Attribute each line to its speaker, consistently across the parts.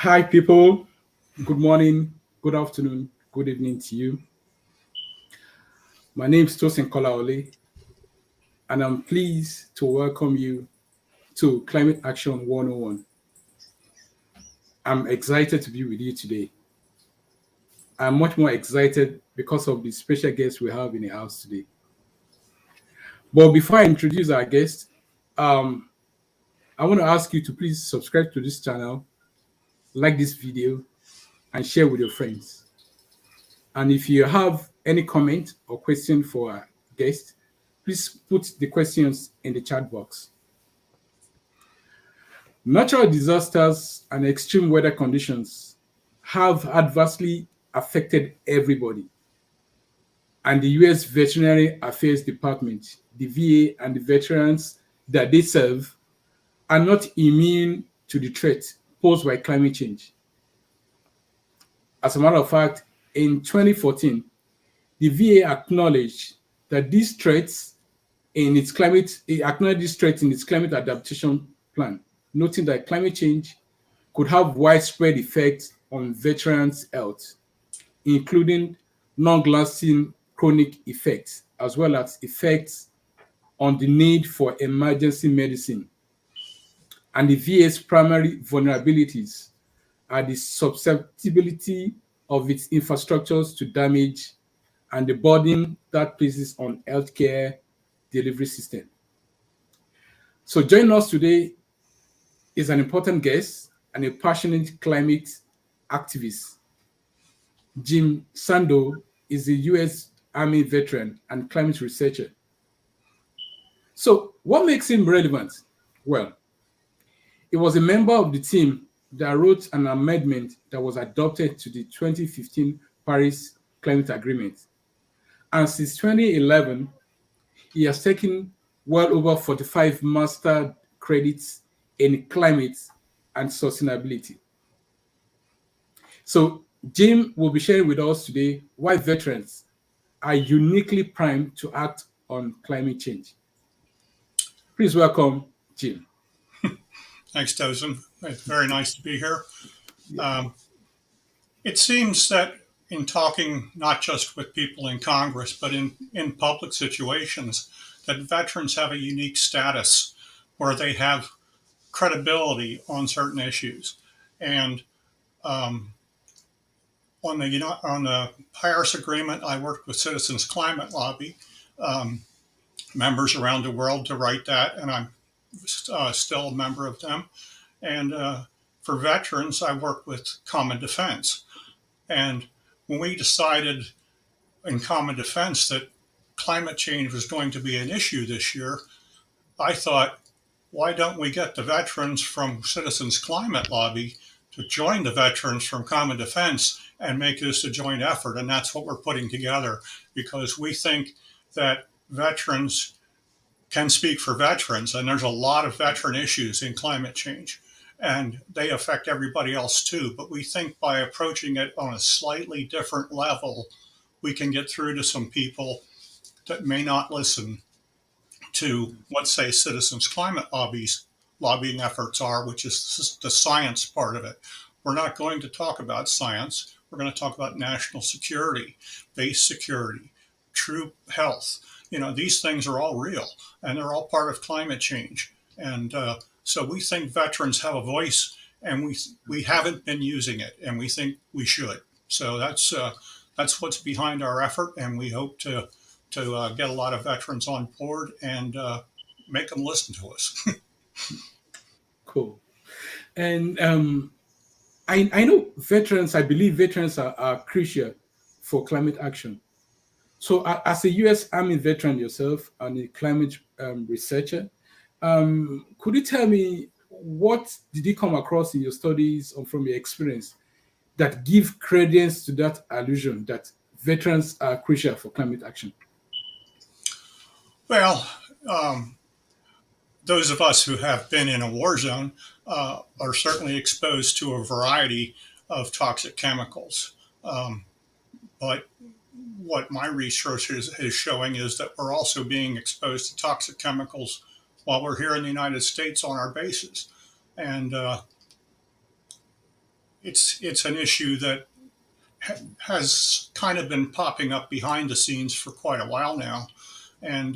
Speaker 1: Hi, people. Good morning, good afternoon, good evening to you. My name is Tosin Kolaole, and I'm pleased to welcome you to Climate Action 101. I'm excited to be with you today. I'm much more excited because of the special guest we have in the house today. But before I introduce our guest, um, I want to ask you to please subscribe to this channel, like this video, and share with your friends. And if you have any comment or question for our guest, please put the questions in the chat box. Natural disasters and extreme weather conditions have adversely affected everybody. And the US Veterinary Affairs Department, the VA, and the veterans that they serve are not immune to the threat posed by climate change. As a matter of fact, in 2014, the VA acknowledged that these threats it acknowledged these threats in its climate adaptation plan, noting that climate change could have widespread effects on veterans' health, including long-lasting chronic effects, as well as effects on the need for emergency medicine. And the VA's primary vulnerabilities are the susceptibility of its infrastructures to damage and the burden that places on healthcare delivery system. So joining us today is an important guest and a passionate climate activist. Jim Sandoe is a US Army veteran and climate researcher. So what makes him relevant? Well, he was a member of the team that wrote an amendment that was adopted to the 2015 Paris Climate Agreement. And since 2011, he has taken well over 45 master credits in climate and sustainability. So Jim will be sharing with us today why veterans are uniquely primed to act on climate change. Please welcome Jim.
Speaker 2: Thanks, Tosin. It's very nice to be here. Um, it seems that in talking not just with people in Congress, but in public situations, that veterans have a unique status where they have credibility on certain issues. And um, on the Paris Agreement, I worked with Citizens Climate Lobby, um, members around the world to write that, and I'm still a member of them. And for veterans, I work with Common Defense. And when we decided in Common Defense that climate change was going to be an issue this year, I thought, why don't we get the veterans from Citizens Climate Lobby to join the veterans from Common Defense and make this a joint effort? And that's what we're putting together, because we think that veterans can speak for veterans, and there's a lot of veteran issues in climate change, and they affect everybody else too. But we think by approaching it on a slightly different level, we can get through to some people that may not listen to what, say, Citizens Climate Lobby's lobbying efforts are, which is the science part of it. We're not going to talk about science. We're going to talk about national security, base security, true health. These things are all real, and they're all part of climate change. And so we think veterans have a voice, and we haven't been using it, and we think we should. So that's what's behind our effort, and we hope to get a lot of veterans on board and make them listen to us.
Speaker 1: Cool. And I know I believe veterans are crucial for climate action. So, as a U.S. Army veteran yourself and a climate researcher, could you tell me what did you come across in your studies or from your experience that give credence to that allusion that veterans are crucial for climate action?
Speaker 2: Well, those of us who have been in a war zone are certainly exposed to a variety of toxic chemicals. But what my research is showing is that we're also being exposed to toxic chemicals while we're here in the United States on our bases. And it's an issue that has kind of been popping up behind the scenes for quite a while now, and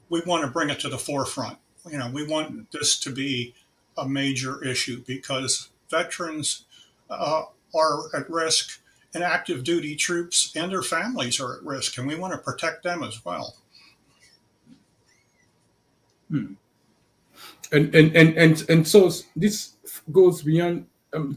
Speaker 2: we want to bring it to the forefront. We want this to be a major issue because veterans are at risk, and active duty troops and their families are at risk, and we want to protect them as well.
Speaker 1: Hmm. And so this goes beyond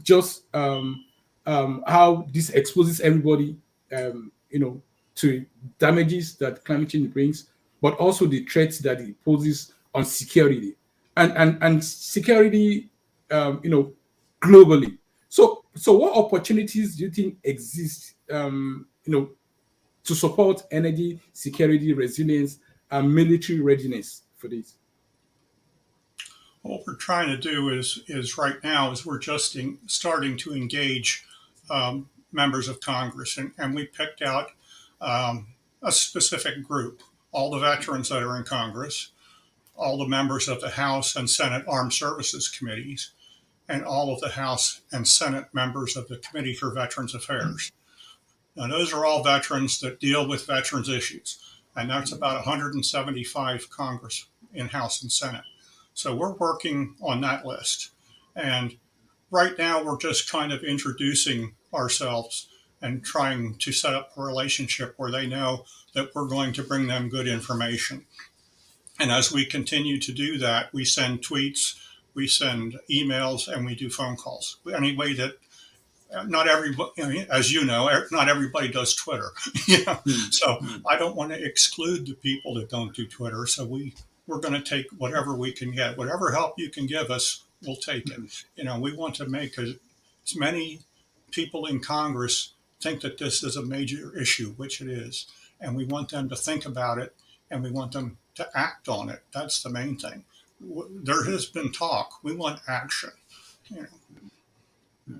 Speaker 1: just how this exposes everybody, to damages that climate change brings, but also the threats that it poses on security and security, globally. So what opportunities do you think exist, to support energy security, resilience, and military readiness for this?
Speaker 2: What we're trying to do is right now is we're just starting to engage members of Congress, and we picked out a specific group: all the veterans that are in Congress, all the members of the House and Senate Armed Services Committees, and all of the House and Senate members of the Committee for Veterans Affairs. Now, those are all veterans that deal with veterans issues, and that's about 175 Congress in House and Senate. So we're working on that list. And right now, we're just kind of introducing ourselves and trying to set up a relationship where they know that we're going to bring them good information. And as we continue to do that, we send tweets, we send emails, and we do phone calls. Any way that not everybody, as you know, not everybody does Twitter. So I don't want to exclude the people that don't do Twitter. So we're going to take whatever we can get, whatever help you can give us, we'll take it. We want to make as many people in Congress think that this is a major issue, which it is, and we want them to think about it, and we want them to act on it. That's the main thing. There has been talk. We want action. You know.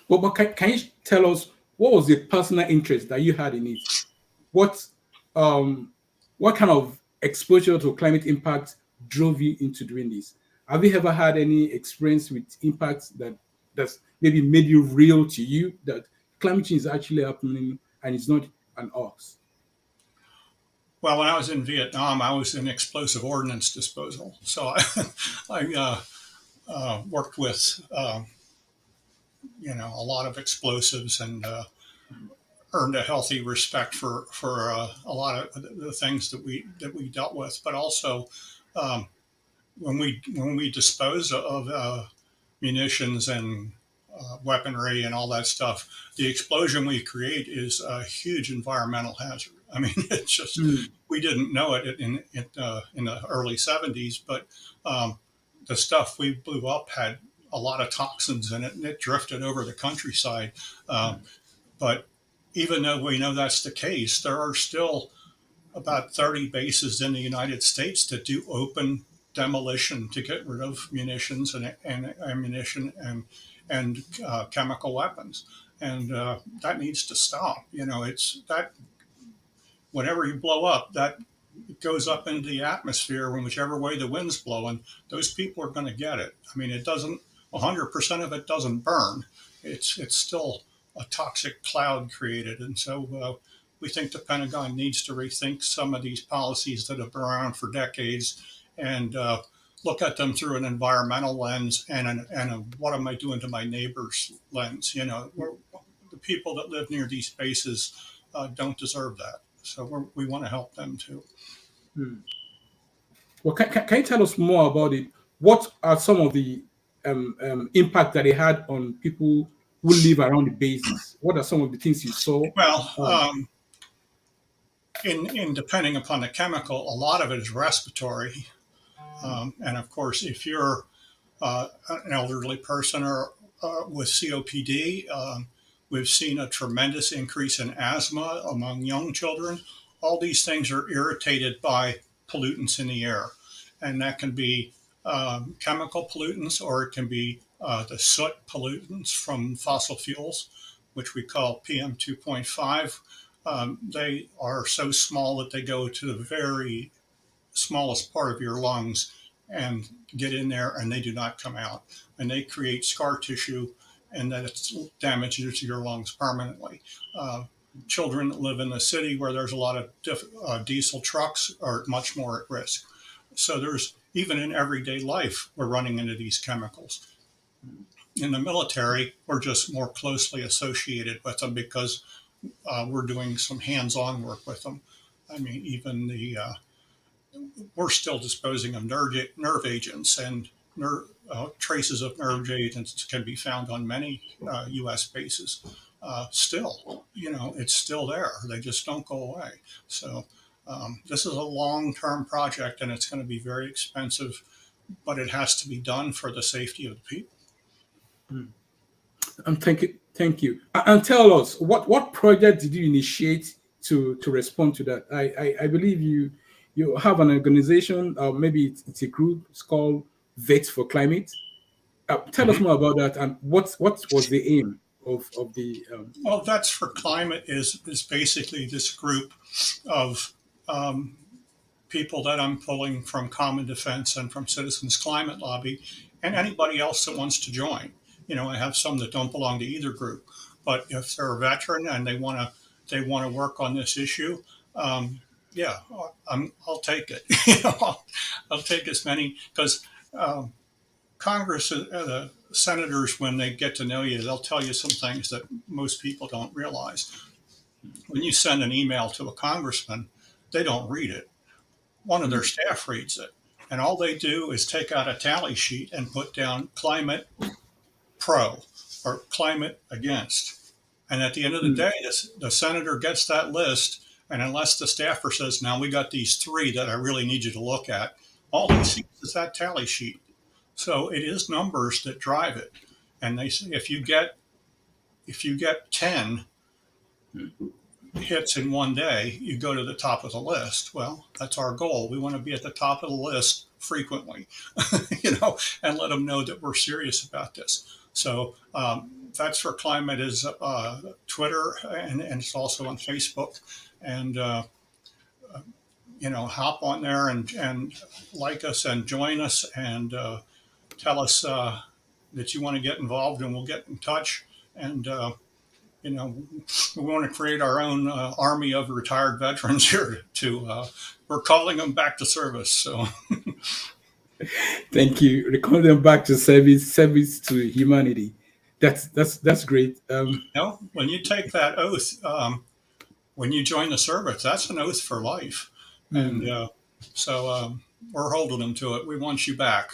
Speaker 1: But can you tell us what was the personal interest that you had in it? What um what kind of exposure to climate impact drove you into doing this? Have you ever had any experience with impacts that's maybe made you real to you that climate change is actually happening and it's not an hoax?
Speaker 2: Well, when I was in Vietnam, I was in explosive ordnance disposal. So I worked with a lot of explosives and earned a healthy respect for a lot of the things that we dealt with. But also, um, when we dispose of munitions and weaponry and all that stuff, the explosion we create is a huge environmental hazard. I mean, it's just
Speaker 1: Mm.
Speaker 2: we didn't know it in the early '70s, but the stuff we blew up had a lot of toxins in it, and it drifted over the countryside. But even though we know that's the case, there are still about 30 bases in the United States that do open demolition to get rid of munitions and ammunition and chemical weapons, and that needs to stop. It's that whenever you blow up, that goes up into the atmosphere in whichever way the wind's blowing. Those people are going to get it. I mean, it doesn't 100% of it doesn't burn. It's still a toxic cloud created, and so we think the Pentagon needs to rethink some of these policies that have been around for decades and look at them through an environmental lens and what am I doing to my neighbor's lens. The people that live near these bases don't deserve that, so we want to help them too.
Speaker 1: Mm. Well, can you tell us more about it? What are some of the impact that it had on people who live around the bases? What are some of the things you saw?
Speaker 2: Well,
Speaker 1: Um,
Speaker 2: in depending upon the chemical, a lot of it is respiratory, and of course, if you're an elderly person or with COPD, we've seen a tremendous increase in asthma among young children. All these things are irritated by pollutants in the air, and that can be chemical pollutants, or it can be the soot pollutants from fossil fuels, which we call PM 2.5. They are so small that they go to the very smallest part of your lungs and get in there, and they do not come out, and they create scar tissue and that it damages your lungs permanently. Uh, Children that live in the city where there's a lot of diesel trucks are much more at risk. So there's even in everyday life, we're running into these chemicals. In the military, we're just more closely associated with them because we're doing some hands-on work with them. I mean, even we're still disposing of nerve agents, and traces of nerve agents can be found on many U.S. bases. Still, it's still there. They just don't go away. So this is a long-term project, and it's going to be very expensive, but it has to be done for the safety of the people.
Speaker 1: Thank you. And tell us what project did you initiate to respond to that? I believe you have an organization, or maybe it's a group. It's called Vets for Climate. Tell us
Speaker 2: Mhm.
Speaker 1: more about that, and what was the aim of the
Speaker 2: Well, Vets for Climate is basically this group of people that I'm pulling from Common Defense and from Citizens Climate Lobby, and anybody else that wants to join. I have some that don't belong to either group, but if they're a veteran and they want to work on this issue, yeah, I'll take it. I'll take as many because Congress, the senators, when they get to know you, they'll tell you some things that most people don't realize. When you send an email to a congressman, they don't read it. One of their staff reads it, and all they do is take out a tally sheet and put down climate pro or climate against. And at the end of the day, the senator gets that list, and unless the staffer says, "Now we got these three that I really need you to look at," all he sees is that tally sheet. So it is numbers that drive it. And they say if you get 10 hits in one day, you go to the top of the list. Well, that's our goal. We want to be at the top of the list frequently, and let them know that we're serious about this. So That's for Climate is Twitter, and it's also on Facebook. And hop on there and like us and join us and tell us that you want to get involved, and we'll get in touch. And you know, we want to create our own army of retired veterans here. We're calling them back to service. So
Speaker 1: Thank you. Recall them back to service to humanity. That's great.
Speaker 2: when you take that oath, when you join the service, that's an oath for life. And so we're holding them to it. We want you back.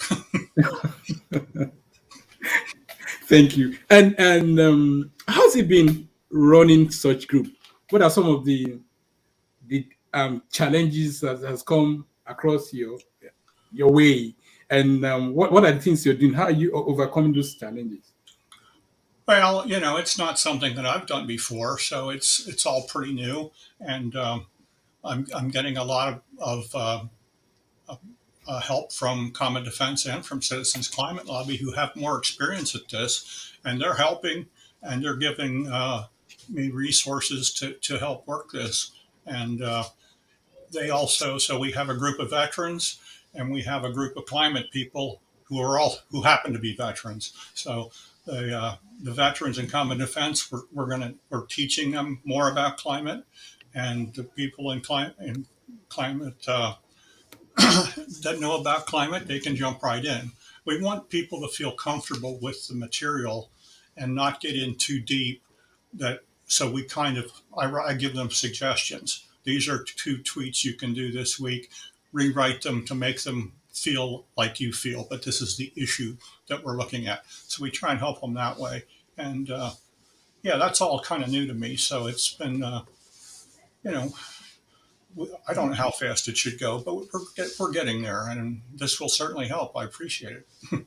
Speaker 1: Thank you. And how's it been running such group? What are some of the challenges that has come across your way? And what are the things you're doing? How are you overcoming those challenges?
Speaker 2: Well, it's not something that I've done before, so it's all pretty new, and I'm getting a lot of help from Common Defense and from Citizens Climate Lobby who have more experience at this, and they're helping and they're giving me resources to help work this. And so we have a group of veterans and we have a group of climate people who happen to be veterans. So the veterans in Common Defense, we're teaching them more about climate, and the people in climate that know about climate, they can jump right in. We want people to feel comfortable with the material and not get in too deep. So I give them suggestions. These are 2 tweets you can do this week. Rewrite them to make them feel like you feel, but this is the issue that we're looking at. So we try and help them that way. And yeah, that's all kind of new to me. So it's been, I don't know how fast it should go, but we're getting there, and this will certainly help. I appreciate it.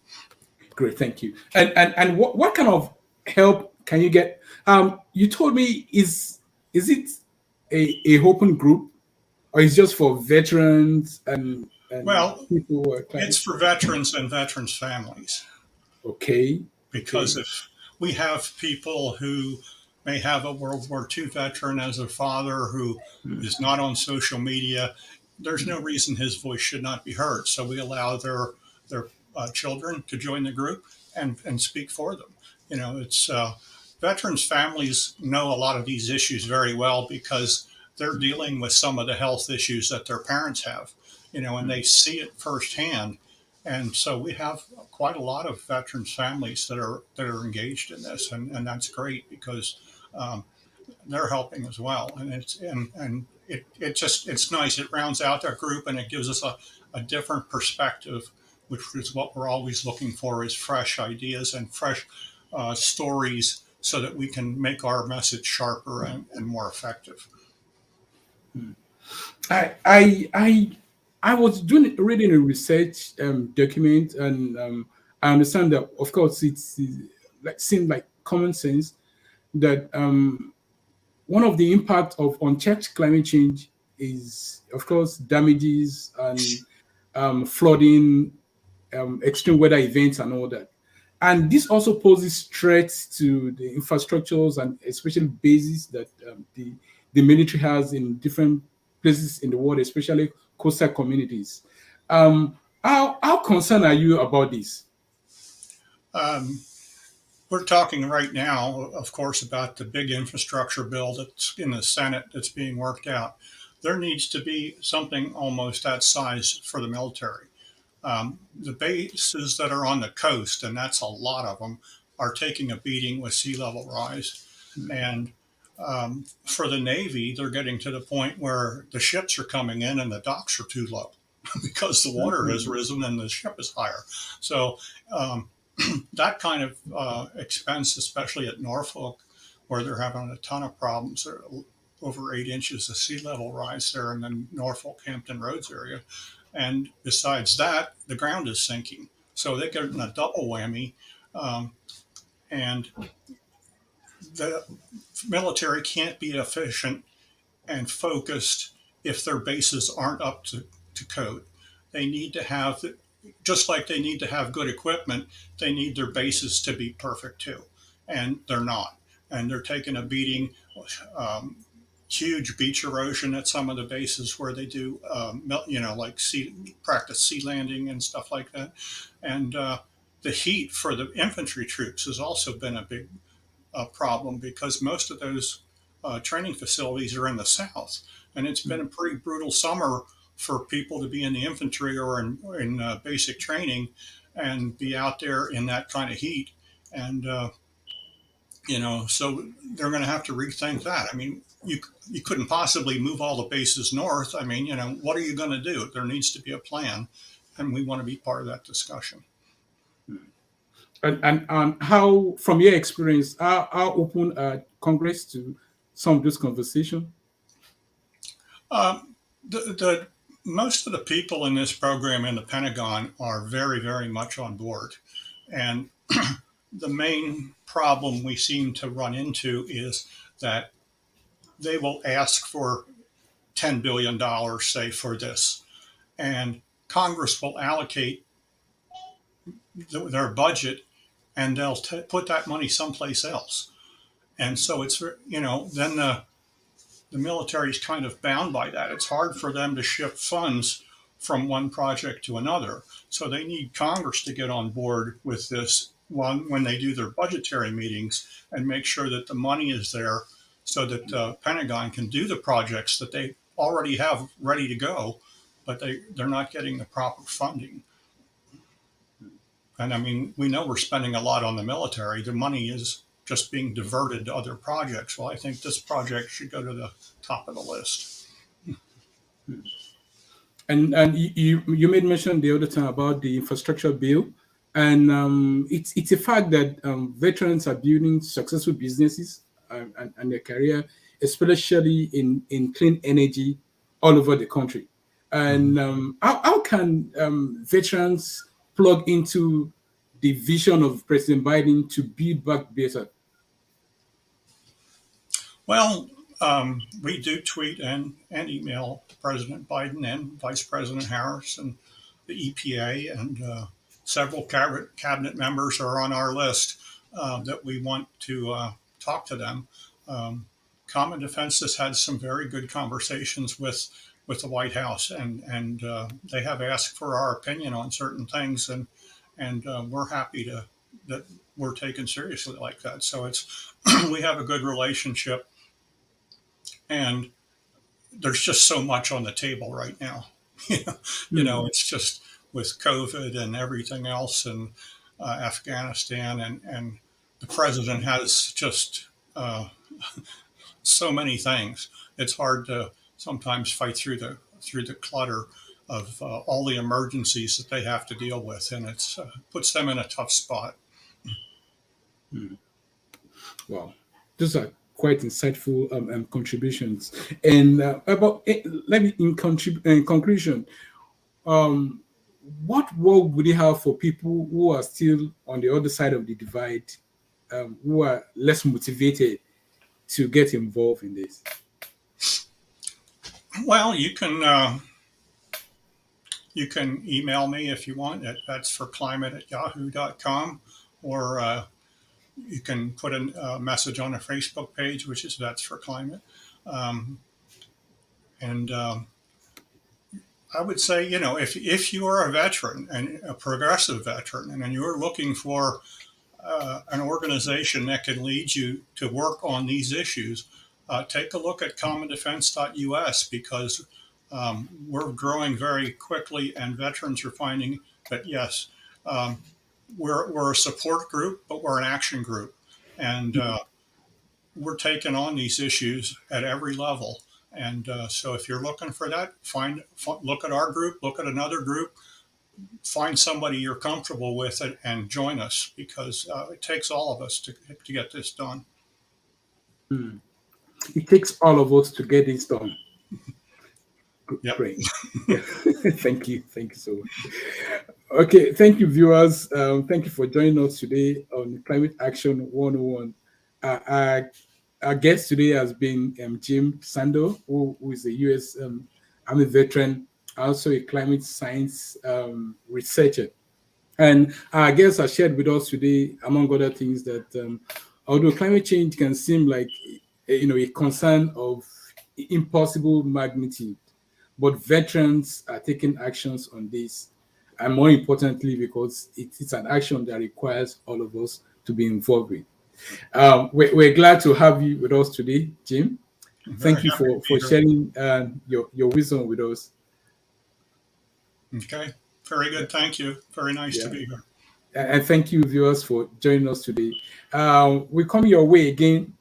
Speaker 1: Great, thank you. And what kind of help can you get? You told me is it a open group, or is just for veterans and
Speaker 2: Well,
Speaker 1: people who are
Speaker 2: it's
Speaker 1: clients?
Speaker 2: for veterans and veterans' families,
Speaker 1: Okay,
Speaker 2: because
Speaker 1: okay.
Speaker 2: if we have people who may have a World War II veteran as a father who is not on social media, there's no reason his voice should not be heard. So we allow their children to join the group and speak for them. It's veterans families know a lot of these issues very well because they're dealing with some of the health issues that their parents have, and they see it firsthand. And so we have quite a lot of veterans families that are engaged in this, and that's great because um, they're helping as well. And it's nice. It rounds out our group and it gives us a different perspective, which is what we're always looking for, is fresh ideas and fresh stories so that we can make our message sharper and more effective.
Speaker 1: I I I I was doing reading a research document, and I understand that of course it's like seemed like common sense that one of the impact of unchecked climate change is of course damages and flooding, extreme weather events, and all that. And this also poses threats to the infrastructures and especially bases that the military has in different places in the world, especially coastal communities. How concerned are you about this?
Speaker 2: Um, we're talking right now, of course, about the big infrastructure bill that's in the Senate that's being worked out. There needs to be something almost that size for the military. The bases that are on the coast, and that's a lot of them, are taking a beating with sea level rise. And for the Navy, they're getting to the point where the ships are coming in and the docks are too low because the water has risen and the ship is higher. So um, that kind of expense, especially at Norfolk, where they're having a ton of problems, there are over 8 inches of sea level rise there in the Norfolk Hampton Roads area. And besides that, the ground is sinking. So they're getting a double whammy. Um, and the military can't be efficient and focused if their bases aren't up to code. They need to have, just like they need to have good equipment, they need their bases to be perfect too. And they're not. And they're taking a beating. Um, Huge beach erosion at some of the bases where they do, like practice sea landing and stuff like that. And the heat for the infantry troops has also been a big problem because most of those training facilities are in the south, and it's been a pretty brutal summer for people to be in the infantry or in basic training and be out there in that kind of heat. And so they're going to have to rethink that. I mean, you couldn't possibly move all the bases north. I mean, what are you going to do? There needs to be a plan, and we want to be part of that discussion.
Speaker 1: And how, from your experience, how open Congress to some of this conversation?
Speaker 2: The most of the people in this program in the Pentagon are very, very much on board, and the main problem we seem to run into is that they will ask for $10 billion, say, for this, and Congress will allocate their budget, and they'll put that money someplace else. And so then the military is kind of bound by that. It's hard for them to shift funds from one project to another. So they need Congress to get on board with this one when they do their budgetary meetings and make sure that the money is there so that the Pentagon can do the projects that they already have ready to go, but they're not getting the proper funding. And I mean, we know we're spending a lot on the military. The money is just being diverted to other projects. Well, I think this project should go to the top of the list.
Speaker 1: And you made mention the other time about the infrastructure bill, and it's a fact that veterans are building successful businesses and their career, especially in clean energy all over the country. And how can veterans plug into the vision of President Biden to build back better?
Speaker 2: Well, we do tweet and email President Biden and Vice President Harris and the EPA, and several cabinet members are on our list that we want to talk to them. Common Defense has had some very good conversations with the White House, and they have asked for our opinion on certain things, and we're happy that we're taken seriously like that. So it's we have a good relationship, and there's just so much on the table right now. It's just with COVID and everything else, and Afghanistan, and the president has just so many things. It's hard to sometimes fight through the clutter of all the emergencies that they have to deal with, and it's puts them in a tough spot.
Speaker 1: Wow, those are quite insightful contributions. And let me in conclusion, um, what role would you have for people who are still on the other side of the divide, who are less motivated to get involved in this?
Speaker 2: Well, you can email me if you want. That's for climate@yahoo.com, or you can put a message on a Facebook page, which is That's for Climate. Um, and I would say, if you are a veteran and a progressive veteran, and you're looking for an organization that can lead you to work on these issues, take a look at commondefense.us, because we're growing very quickly, and veterans are finding that, yes, um, we're a support group, but we're an action group. And we're taking on these issues at every level. And so if you're looking for that, look at our group, look at another group, find somebody you're comfortable with, and join us, because it takes all of us to get this done.
Speaker 1: It takes all of us to get this done.
Speaker 2: Yep.
Speaker 1: Great. Yeah. Thank you so much. Okay, thank you, viewers. Thank you for joining us today on Climate Action 101. Our guest today has been Jim Sandoe, who is a U.S. Army veteran, also a climate science researcher. And our guests have shared with us today, among other things, that although climate change can seem like a concern of impossible magnitude, but veterans are taking actions on this, and more importantly, because it's an action that requires all of us to be involved with. We're glad to have you with us today, Jim. Thank you for sharing your wisdom with us.
Speaker 2: Okay, very good. Thank you. Very nice to be here.
Speaker 1: And thank you, viewers, for joining us today. We come your way again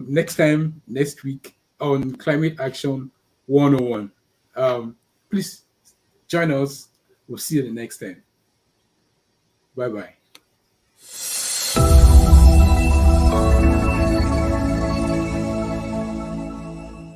Speaker 1: next week on Climate Action 101. Please join us. We'll see you the next time. Bye-bye.